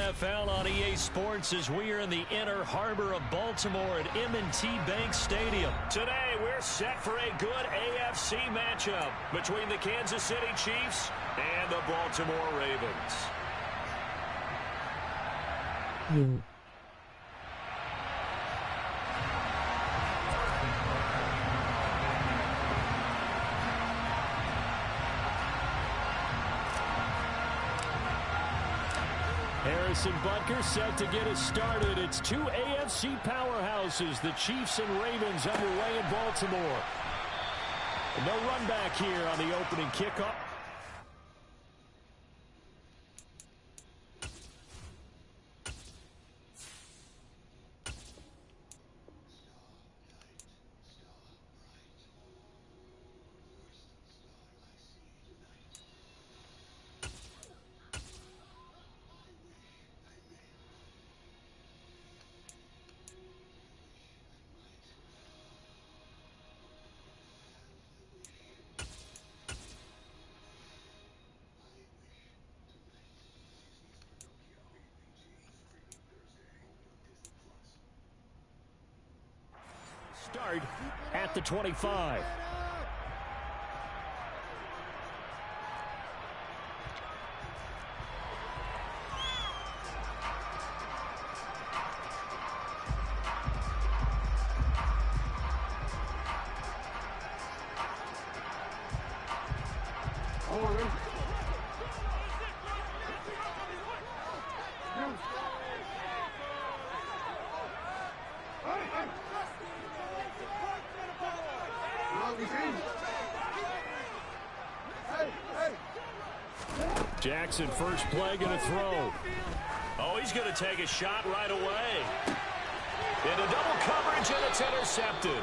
NFL on EA Sports as we are in the inner harbor of Baltimore at M&T Bank Stadium. Today, we're set for a good AFC matchup between the Kansas City Chiefs and the Baltimore Ravens. Harrison Butker set to get us started. It's two AFC powerhouses, the Chiefs and Ravens, underway in Baltimore. No run back here on the opening kickoff. Start at the 25. Jackson, first play, going to throw. Oh, he's going to take a shot right away. Into double coverage, and it's intercepted.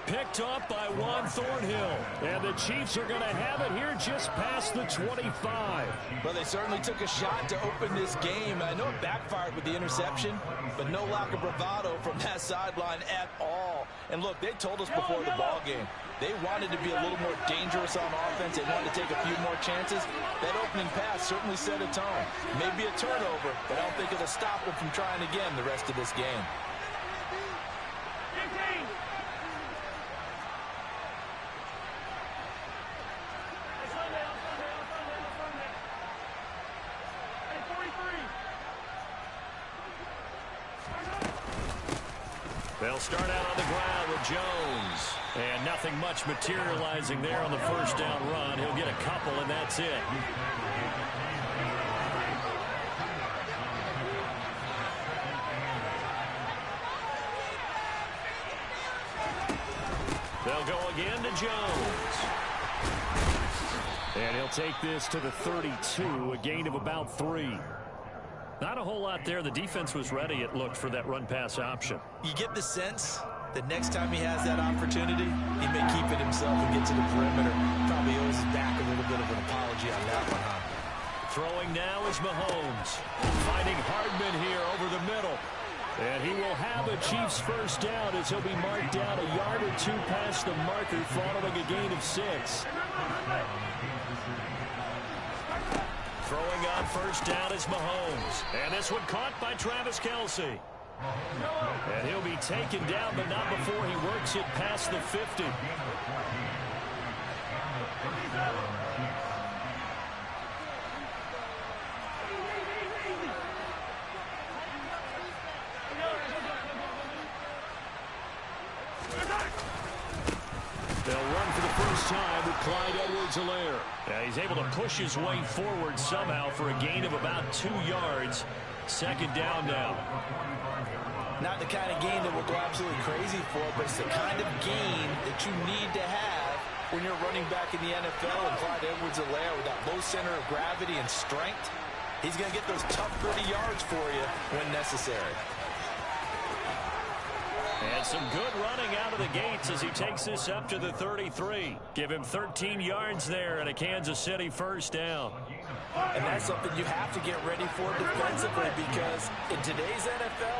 Picked up by Juan Thornhill. And the Chiefs are going to have it here just past the 25. Well, they certainly took a shot to open this game. I know it backfired with the interception, but no lack of bravado from that sideline at all. And look, they told us before the ball game, they wanted to be a little more dangerous on offense. They wanted to take a few more chances. That opening pass certainly set a tone. Maybe a turnover, but I don't think it'll stop them from trying again the rest of this game. They'll start out on the ground with Jones. And nothing much materializing there on the first down run. He'll get a couple, and that's it. They'll go again to Jones. And he'll take this to the 32, a gain of about 3. Not a whole lot there. The defense was ready, it looked, for that run-pass option. You get the sense that next time he has that opportunity, he may keep it himself and get to the perimeter. Probably owes his back a little bit of an apology on that one, huh? Throwing now is Mahomes. Finding Hardman here over the middle. And he will have a Chiefs first down as he'll be marked down a yard or two past the marker following a gain of 6. Throwing on first down is Mahomes. And this one caught by Travis Kelce. And he'll be taken down, but not before he works it past the 50. They'll run for the first time with Clyde Edwards-Helaire. He's able to push his way forward somehow for a gain of about 2 yards. Second down now. Not the kind of gain that we'll go absolutely crazy for, but it's the kind of gain that you need to have when you're running back in the NFL. And Clyde Edwards-Helaire, with that low center of gravity and strength, he's going to get those tough, gritty yards for you when necessary. And some good running out of the gates as he takes this up to the 33. Give him 13 yards there and a Kansas City first down. And that's something you have to get ready for defensively, because in today's NFL,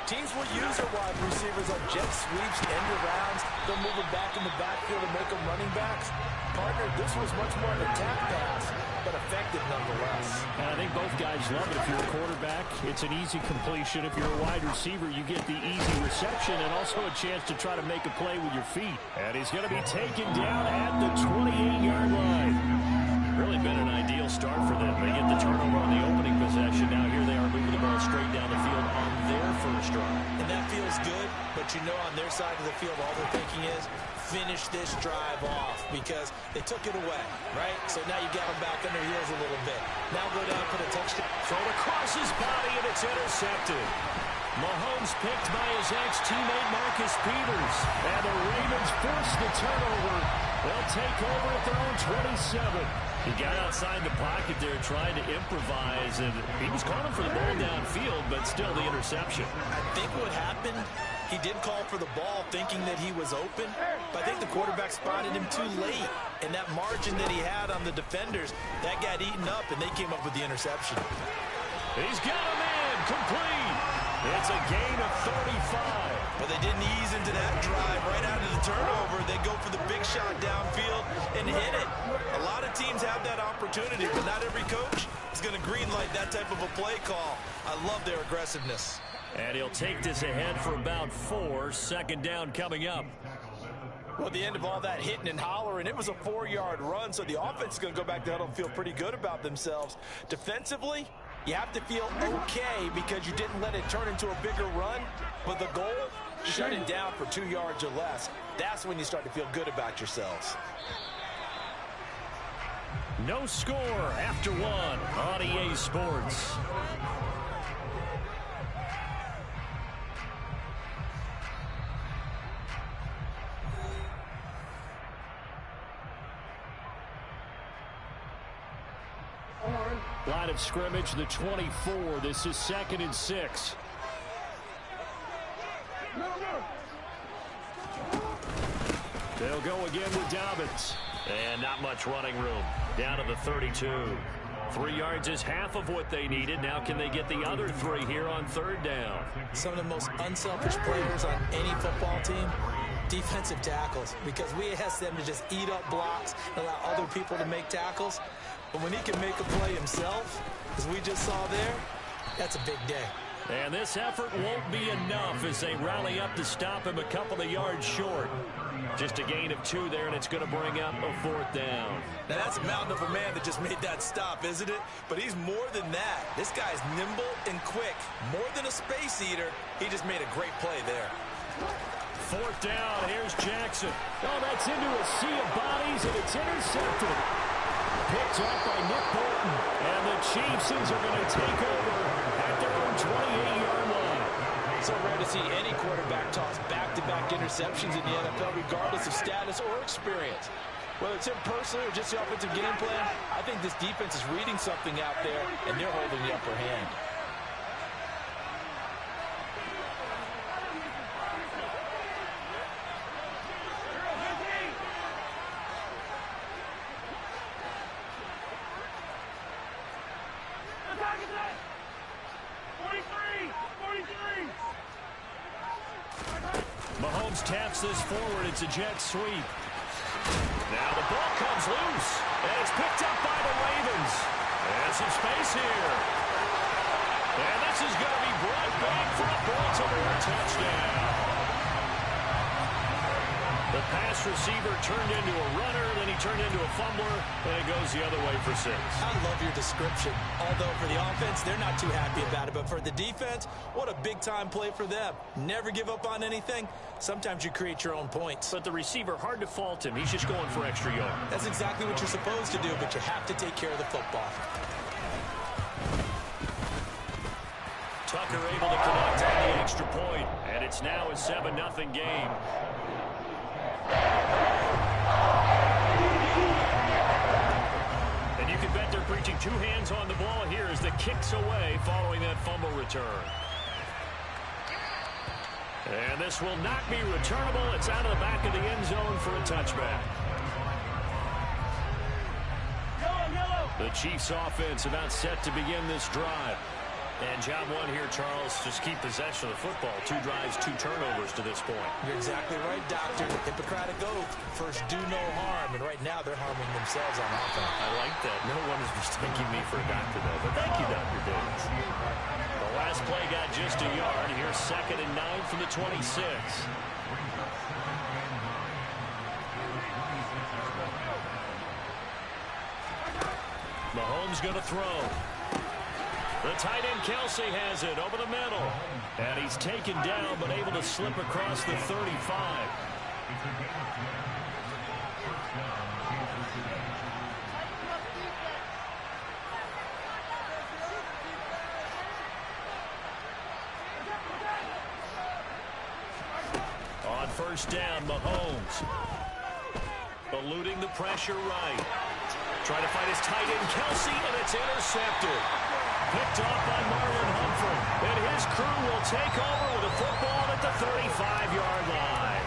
Teams will use their wide receivers on jet sweeps, end arounds. They'll move them back in the backfield and make them running backs. Partner, this was much more of a tap pass, but effective nonetheless. And I think both guys love it. If you're a quarterback, it's an easy completion. If you're a wide receiver, you get the easy reception and also a chance to try to make a play with your feet. And he's going to be taken down at the 28-yard line. Really been an ideal start for them. They get the turnover on the opening possession. Now here they are moving the ball straight down the field on their first drive. And that feels good, but you know on their side of the field all they're thinking is finish this drive off because they took it away, right? So now you got them back on their heels a little bit. Now go down for the touchdown. Thrown across his body and it's intercepted. Mahomes picked by his ex-teammate Marcus Peters. And the Ravens force the turnover. They'll take over at their own 27. He got outside the pocket there trying to improvise, and he was calling for the ball downfield, but still the interception. I think what happened, he did call for the ball thinking that he was open, but I think the quarterback spotted him too late. And that margin that he had on the defenders, that got eaten up, and they came up with the interception. He's got him in, complete. It's a gain of 35. But they didn't ease into that drive right out of the turnover. They go for the big shot downfield and hit it. A lot of teams have that opportunity, but not every coach is going to greenlight that type of a play call. I love their aggressiveness. And he'll take this ahead for about 4. Second down coming up. Well, at the end of all that hitting and hollering, it was a 4-yard run, so the offense is going to go back to huddle and feel pretty good about themselves. Defensively, you have to feel okay because you didn't let it turn into a bigger run. But the goal, shut it down for 2 yards or less. That's when you start to feel good about yourselves. No score after 1 on EA Sports. Line of scrimmage, the 24. This is 2nd and 6. They'll go again with Dobbins. And not much running room. Down to the 32. 3 yards is half of what they needed. Now can they get the other 3 here on 3rd down? Some of the most unselfish players on any football team, defensive tackles, because we ask them to just eat up blocks and allow other people to make tackles. But when he can make a play himself, as we just saw there, that's a big day. And this effort won't be enough as they rally up to stop him a couple of yards short. Just a gain of 2 there, and it's going to bring up a 4th down. Now, that's a mountain of a man that just made that stop, isn't it? But he's more than that. This guy's nimble and quick. More than a space eater, he just made a great play there. 4th down, here's Jackson. Oh, that's into a sea of bodies, and it's intercepted. Picked up by Nick Bolton. And the Chiefs are going to take over at their own 28-yard line. So rare to see any quarterback toss back-to-back interceptions in the NFL, regardless of status or experience. Whether it's him personally or just the offensive game plan, I think this defense is reading something out there, and they're holding the upper hand. Mahomes taps this forward. It's a jet sweep. Now the ball comes loose, and it's picked up by the Ravens. And some space here. And this is going to be brought back for a Baltimore touchdown. The pass receiver turned into a runner, then he turned into a fumbler, and it goes the other way for 6. I love your description. Although for the offense, they're not too happy about it. But for the defense, what a big-time play for them. Never give up on anything. Sometimes you create your own points. But the receiver, hard to fault him. He's just going for extra yards. That's exactly what you're supposed to do, but you have to take care of the football. Tucker able to connect on the extra point, and it's now a 7-0 game. And you can bet they're preaching 2 hands on the ball here as the kick's away following that fumble return. And this will not be returnable. It's out of the back of the end zone for a touchback. The Chiefs offense about set to begin this drive. And job one here, Charles, just keep possession of the football. 2 drives, 2 turnovers to this point. You're exactly right, Doctor. Hippocratic oath. First, do no harm. And right now, they're harming themselves on offense. I like that. No one is mistaking me for a doctor, though. But thank you, Dr. Davis. The last play got just a yard. Here's 2nd and 9 from the 26. Mahomes going to throw. The tight end Kelsey has it over the middle. And he's taken down but able to slip across the 35. On first down, Mahomes. Eluding the pressure right. Trying to find his tight end Kelsey, and it's intercepted. Picked off by Marlon Humphrey. And his crew will take over with a football at the 35-yard line.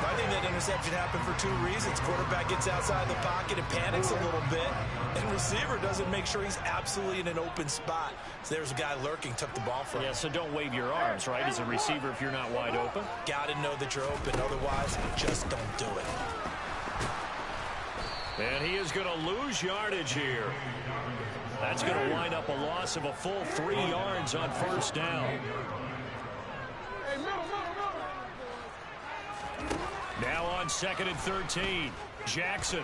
I think that interception happened for 2 reasons. Quarterback gets outside the pocket and panics a little bit. And receiver doesn't make sure he's absolutely in an open spot. So there's a guy lurking, took the ball from him. Yeah, so don't wave your arms, right, as a receiver if you're not wide open. Got to know that you're open. Otherwise, just don't do it. And he is going to lose yardage here. That's going to wind up a loss of a full 3 yards on first down. Now on 2nd and 13, Jackson.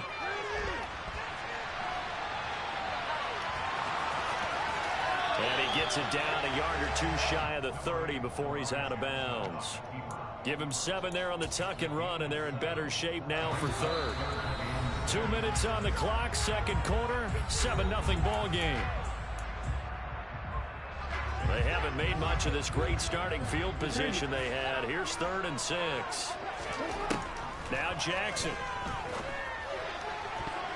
And he gets it down a yard or 2 shy of the 30 before he's out of bounds. Give him 7 there on the tuck and run, and they're in better shape now for 3rd. 2 minutes on the clock, 2nd quarter, 7-0 ball game. They haven't made much of this great starting field position they had. Here's 3rd and 6. Now Jackson.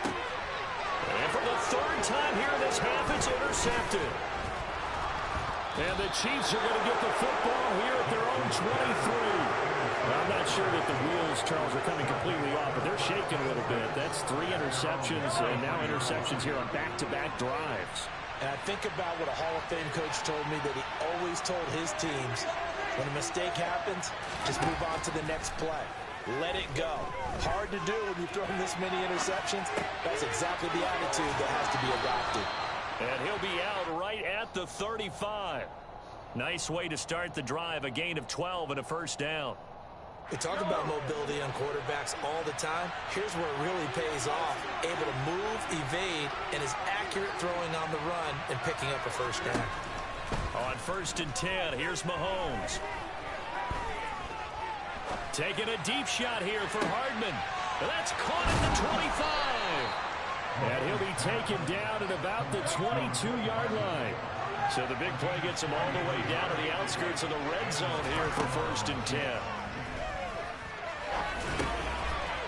And for the 3rd time here in this half, it's intercepted. And the Chiefs are going to get the football here at their own 23. Well, I'm not sure that the wheels, Charles, are coming completely off, but they're shaking a little bit. That's 3 interceptions, and now interceptions here on back-to-back drives. And I think about what a Hall of Fame coach told me, that he always told his teams, when a mistake happens, just move on to the next play. Let it go. Hard to do when you've thrown this many interceptions. That's exactly the attitude that has to be adopted. And he'll be out right at the 35. Nice way to start the drive, a gain of 12 and a first down. We talk about mobility on quarterbacks all the time. Here's where it really pays off. Able to move, evade, and is accurate throwing on the run and picking up a first down. On 1st and 10, here's Mahomes. Taking a deep shot here for Hardman. That's caught at the 25. And he'll be taken down at about the 22-yard line. So the big play gets him all the way down to the outskirts of the red zone here for 1st and 10.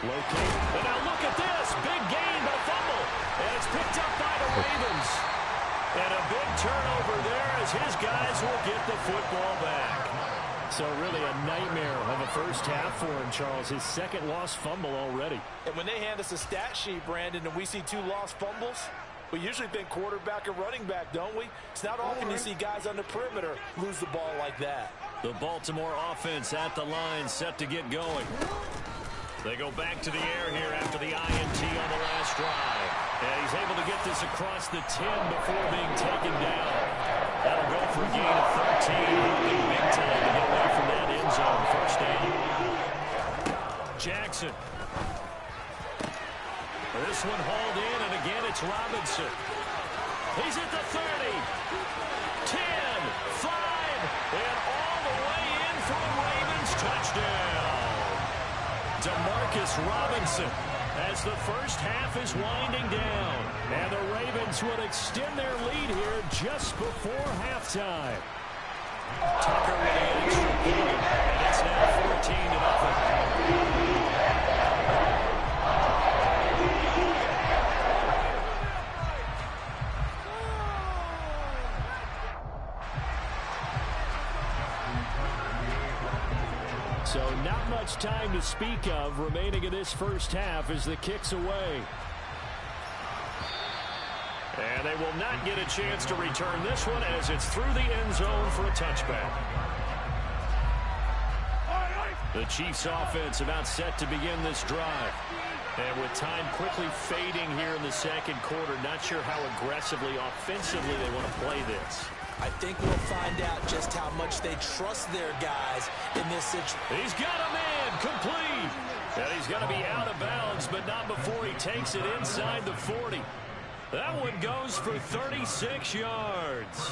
Locate. And now look at this. Big gain, but fumble. And it's picked up by the Ravens. And a big turnover there as his guys will get the football back. So really a nightmare of a first half for him, Charles. His 2nd lost fumble already. And when they hand us a stat sheet, Brandon, and we see 2 lost fumbles, we usually think quarterback or running back, don't we? It's not often you see guys on the perimeter lose the ball like that. The Baltimore offense at the line, set to get going. They go back to the air here after the INT on the last drive. And he's able to get this across the 10 before being taken down. That'll go for a gain of 13. Big time to get away from that end zone. First down. Jackson. This one hauled in, and again it's Robinson. He's at the 30. 10, 5, and all the way in for a Ravens touchdown. Demarcus Robinson, as the first half is winding down. And the Ravens will extend their lead here just before halftime. Tucker with the extra point, and it's now 14-0. So not much time to speak of remaining in this first half as the kick's away. And they will not get a chance to return this one as it's through the end zone for a touchback. The Chiefs offense about set to begin this drive. And with time quickly fading here in the second quarter, not sure how aggressively, offensively they want to play this. I think we'll find out just how much they trust their guys in this situation. He's got a man complete. And he's going to be out of bounds, but not before he takes it inside the 40. That one goes for 36 yards.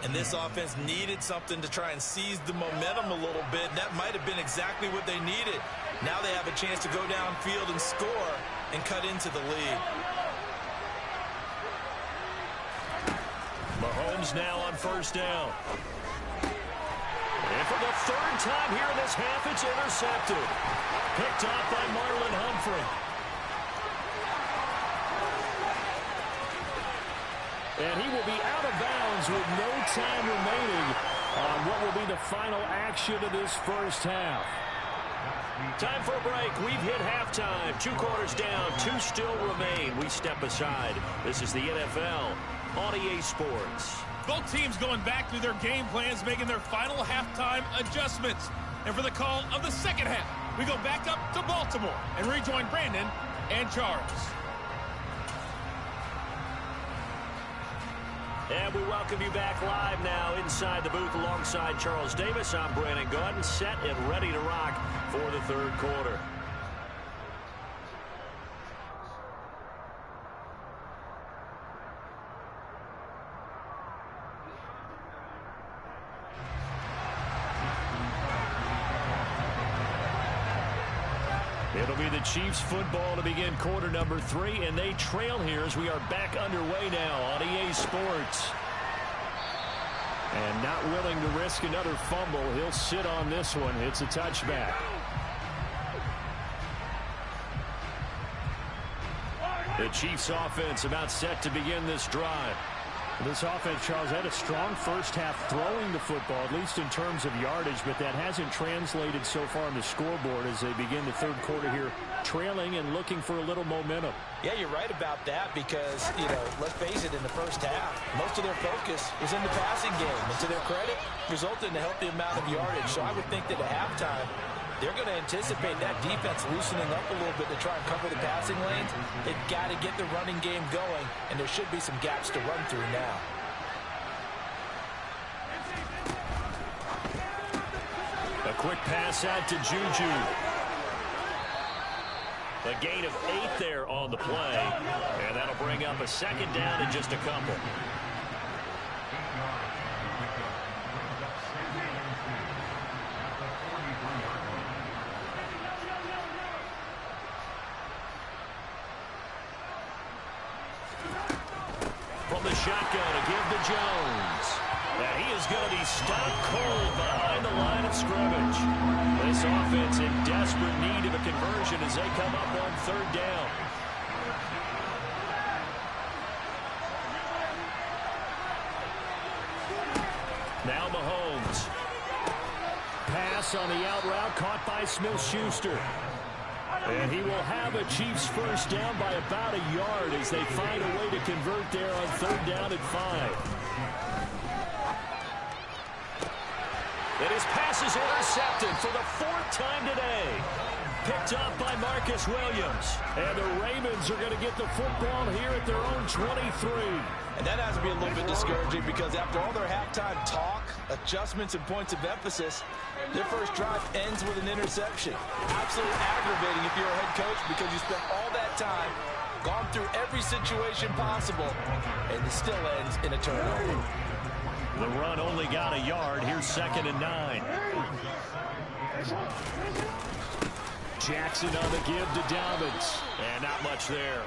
And this offense needed something to try and seize the momentum a little bit. That might have been exactly what they needed. Now they have a chance to go downfield and score and cut into the lead. Mahomes now on first down. And for the third time here in this half, it's intercepted. Picked off by Marlon Humphrey. And he will be out of bounds with no time remaining on what will be the final action of this first half. Time for a break. We've hit halftime. 2 quarters down, 2 still remain. We step aside. This is the NFL on EA Sports. Both teams going back through their game plans, making their final halftime adjustments. And for the call of the second half, we go back up to Baltimore and rejoin Brandon and Charles. And we welcome you back live now inside the booth alongside Charles Davis. I'm Brandon Gaudin, set and ready to rock for the third quarter. It'll be the Chiefs football to begin quarter number 3, and they trail here as we are back underway now on EA Sports. And not willing to risk another fumble, he'll sit on this one. It's a touchback. The Chiefs offense about set to begin this drive. This offense, Charles, had a strong first half throwing the football, at least in terms of yardage, but that hasn't translated so far on the scoreboard as they begin the third quarter here, trailing and looking for a little momentum. Yeah, you're right about that because, let's face it, in the first half, most of their focus was in the passing game. And to their credit, resulted in a healthy amount of yardage. So I would think that at halftime, they're going to anticipate that defense loosening up a little bit to try and cover the passing lanes. They've got to get the running game going, and there should be some gaps to run through now. A quick pass out to Juju. A gain of 8 there on the play, and that'll bring up a second down in just a couple. From the shotgun, a give to Jones. And he is going to be stopped cold behind the line of scrimmage. This offense in desperate need of a conversion as they come up on third down. Now Mahomes. Pass on the out route caught by Smith-Schuster. And he will have a Chiefs first down by about a yard as they find a way to convert there on third down and 5. And his pass is intercepted for the 4th time today. Picked up by Marcus Williams. And the Ravens are going to get the football here at their own 23. And that has to be a little bit discouraging because after all their halftime talk, adjustments, and points of emphasis, their first drive ends with an interception. Absolutely aggravating if you're a head coach because you spent all that time, gone through every situation possible, and it still ends in a turnover. The run only got a yard. Here's 2nd and 9. Jackson on the give to Dobbins. And not much there.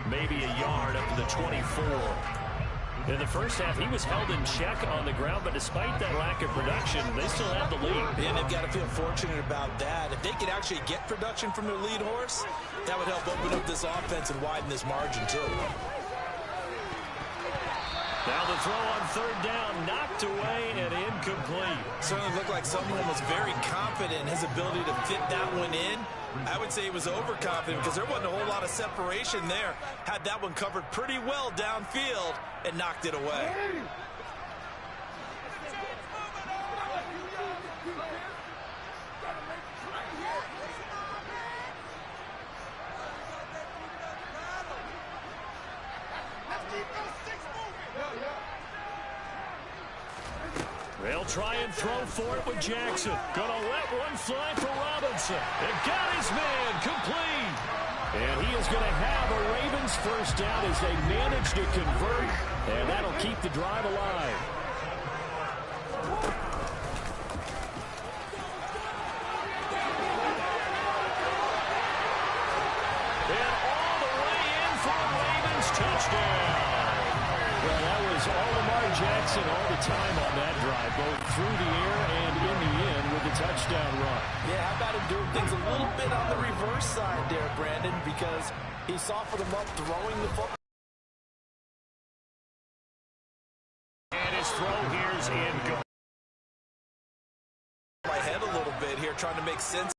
Maybe a yard up to the 24. In the first half, he was held in check on the ground, but despite that lack of production, they still have the lead. And they've got to feel fortunate about that. If they could actually get production from their lead horse, that would help open up this offense and widen this margin, too. Now the throw on third down, knocked away and incomplete. Certainly looked like someone was very confident in his ability to fit that one in. I would say he was overconfident because there wasn't a whole lot of separation there. Had that one covered pretty well downfield and knocked it away. They'll try and throw for it with Jackson. Gonna let one fly for Robinson. And got his man complete. And he is going to have a Ravens first down as they manage to convert. And that'll keep the drive alive. And all the way in for a Ravens touchdown. Well, that was all Lamar Jackson all the time on that drive, both through the air and in the end with the touchdown run. Yeah, how about him doing things a little bit on the reverse side there, Brandon, because he softened him up throwing the football. And his throw here is incomplete. My head a little bit here, trying to make sense.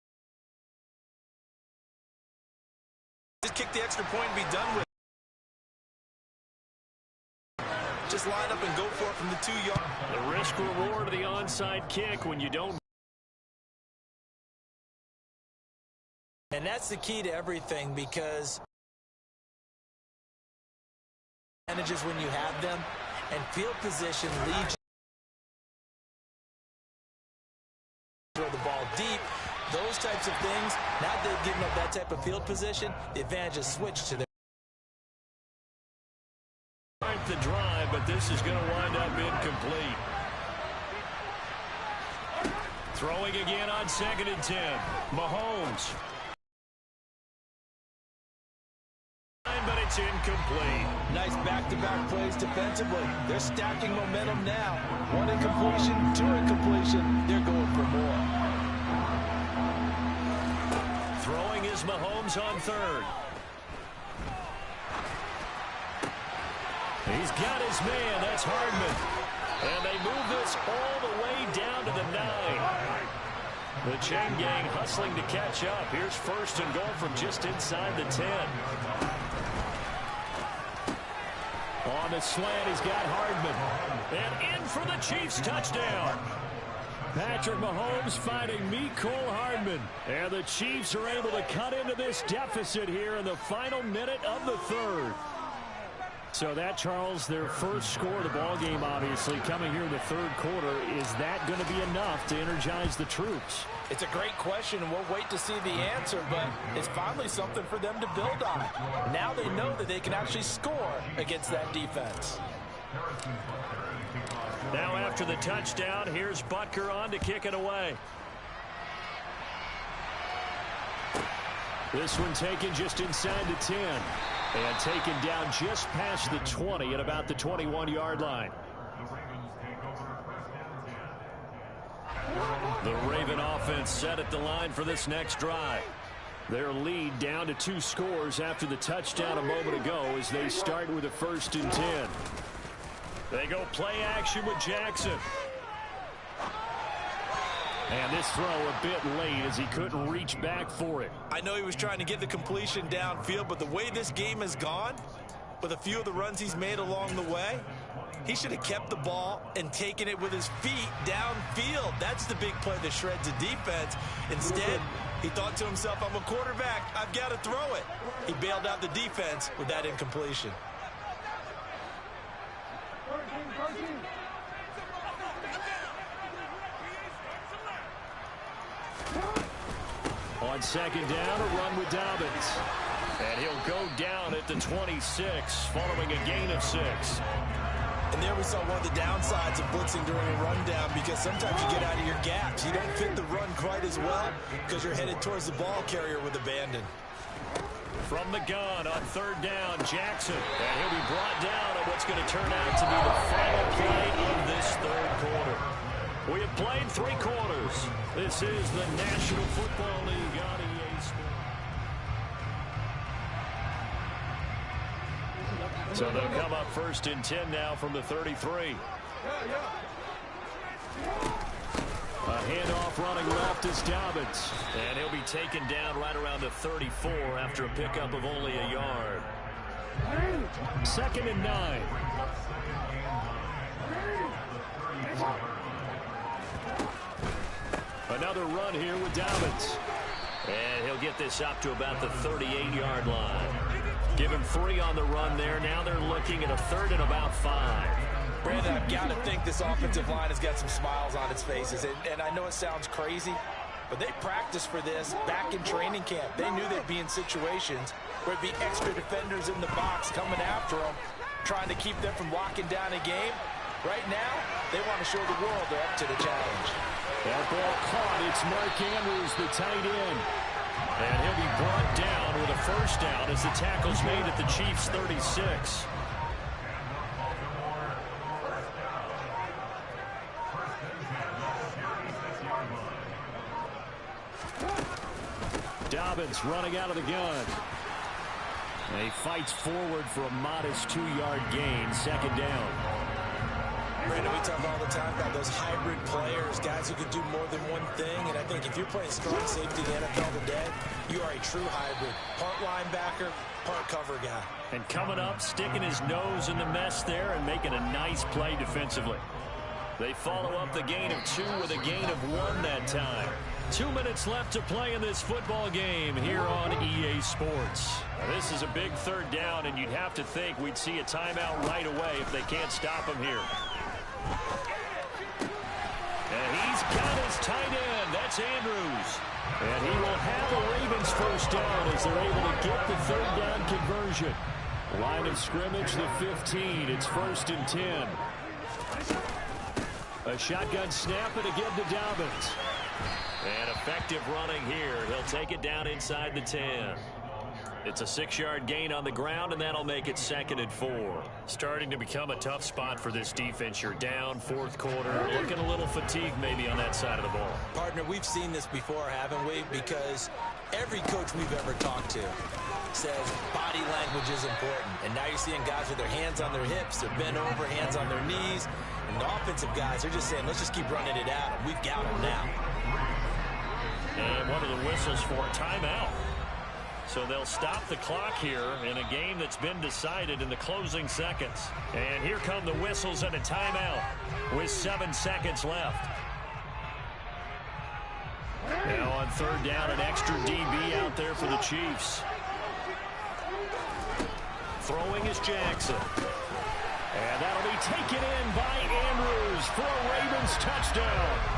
Just kick the extra point and be done with it. Just line up and go for it from the 2 yard. The risk reward of the onside kick when you don't. And that's the key to everything, because advantages when you have them, and field position leads you to throw the ball deep. Those types of things, now that they've given up that type of field position, the advantage is switched to their The drive, but this is going to wind up incomplete. Throwing again on 2nd and 10. Mahomes. But it's incomplete. nice back-to-back plays defensively. They're stacking momentum now. 1 incompletion, 2 incompletion. They're going for more. Throwing is Mahomes on 3rd. He's got his man. That's Hardman. And they move this all the way down to the 9. The chain gang hustling to catch up. Here's 1st and goal from just inside the 10. On the slant, he's got Hardman. And in for the Chiefs touchdown. Patrick Mahomes finding Mecole Hardman. And the Chiefs are able to cut into this deficit here in the final minute of the 3rd. So that, Charles, their first score of the ballgame, obviously, coming here in the 3rd quarter. Is that going to be enough to energize the troops? It's a great question, and we'll wait to see the answer, but it's finally something for them to build on. Now they know that they can actually score against that defense. Now after the touchdown, here's Butker on to kick it away. This one taken just inside the 10. And taken down just past the 20 at about the 21-yard line. The Raven offense set at the line for this next drive. Their lead down to 2 scores after the touchdown a moment ago as they start with a 1st and 10. They go play action with Jackson. And this throw a bit late as he couldn't reach back for it. I know he was trying to get the completion downfield, but the way this game has gone, with a few of the runs he's made along the way, he should have kept the ball and taken it with his feet downfield. That's the big play that shreds the defense. Instead, he thought to himself, I'm a quarterback, I've got to throw it. He bailed out the defense with that incompletion. On 2nd down, a run with Dobbins. And he'll go down at the 26, following a gain of 6. And there we saw one of the downsides of blitzing during a rundown, because sometimes you get out of your gaps. You don't fit the run quite as well because you're headed towards the ball carrier with abandon. From the gun on 3rd down, Jackson. And he'll be brought down on what's going to turn out to be the final play of this 3rd quarter. We have played 3 quarters. This is the National Football League on EA Sports. So they'll come up 1st and 10 now from the 33. A handoff running left is Dobbins. And he'll be taken down right around the 34 after a pickup of only a yard. 2nd and 9. Another run here with Dobbins. And he'll get this up to about the 38-yard line. Give him 3 on the run there. Now they're looking at a 3rd and about 5. Brandon, I've got to think this offensive line has got some smiles on its faces. And I know it sounds crazy, but they practiced for this back in training camp. They knew they'd be in situations where it'd be extra defenders in the box coming after them, trying to keep them from locking down a game. Right now, they want to show the world they're up to the challenge. That ball caught. It's Mark Andrews, the tight end. And he'll be brought down with a 1st down as the tackle's made at the Chiefs' 36. Dobbins running out of the gun. And he fights forward for a modest 2-yard gain. 2nd down. Brandon, we talk all the time about those hybrid players, guys who can do more than one thing. And I think if you're playing strong safety in the NFL today, you are a true hybrid. Part linebacker, part cover guy. And coming up, sticking his nose in the mess there and making a nice play defensively. They follow up the gain of 2 with a gain of 1 that time. 2 minutes left to play in this football game here on EA Sports. Now, this is a big 3rd down, and you'd have to think we'd see a timeout right away if they can't stop him here. And he's got his tight end. That's Andrews. And he will have the Ravens 1st down as they're able to get the 3rd down conversion. Line of scrimmage, the 15. It's 1st and 10. A shotgun snap and again to Dobbins. And effective running here. He'll take it down inside the 10. It's a 6-yard gain on the ground, and that'll make it 2nd and 4. Starting to become a tough spot for this defense. You're down 4th quarter. Looking a little fatigued maybe on that side of the ball. Partner, we've seen this before, haven't we? Because every coach we've ever talked to says body language is important. And now you're seeing guys with their hands on their hips, they're bent over, hands on their knees. And the offensive guys are just saying, let's just keep running it at them. We've got them now. And one of the whistles for a timeout. So they'll stop the clock here in a game that's been decided in the closing seconds. And here come the whistles and a timeout with 7 seconds left. Now on 3rd down, an extra DB out there for the Chiefs. Throwing is Jackson. And that'll be taken in by Andrews for a Ravens touchdown.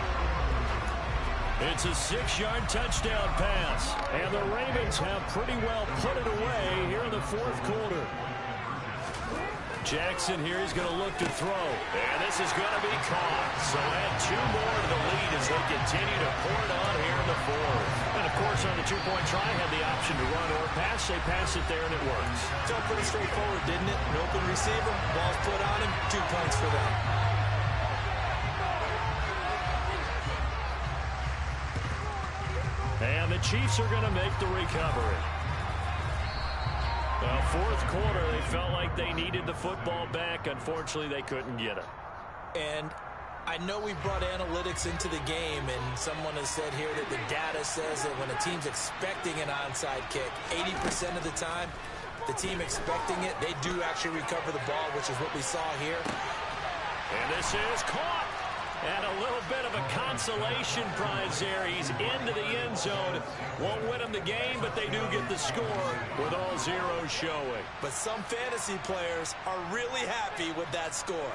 It's a 6-yard touchdown pass. And the Ravens have pretty well put it away here in the 4th quarter. Jackson here is going to look to throw. And this is going to be caught. So add 2 more to the lead as they continue to pour it on here in the 4th. And, of course, on the 2-point try, had the option to run or pass. They pass it there, and it works. Felt pretty straightforward, didn't it? An open receiver, ball's put on him, 2 points for them. And the Chiefs are going to make the recovery. Well, 4th quarter, they felt like they needed the football back. Unfortunately, they couldn't get it. And I know we brought analytics into the game, and someone has said here that the data says that when a team's expecting an onside kick, 80% of the time, the team expecting it, they do actually recover the ball, which is what we saw here. And this is caught. And a little bit of a consolation prize there. He's into the end zone. Won't win him the game, but they do get the score with all zeros showing. But some fantasy players are really happy with that score.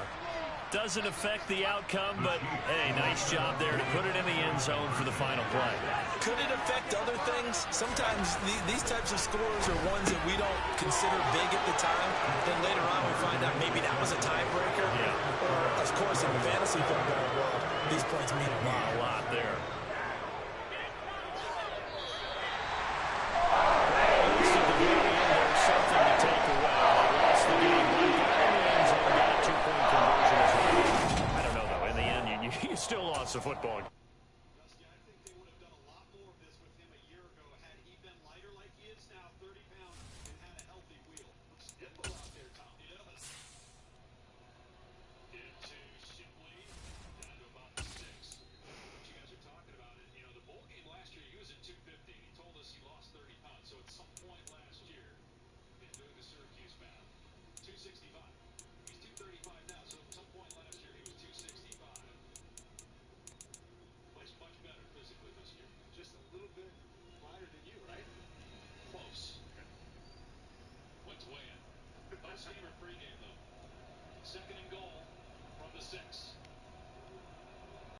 Doesn't affect the outcome, but, hey, nice job there to put it in the end zone for the final play. Could it affect other things? Sometimes these types of scores are ones that we don't consider big at the time. Then later on we find out maybe that was a tiebreaker. Yeah. Or, of course, in the fantasy football world, these points mean a lot. A lot there. Still lost the football.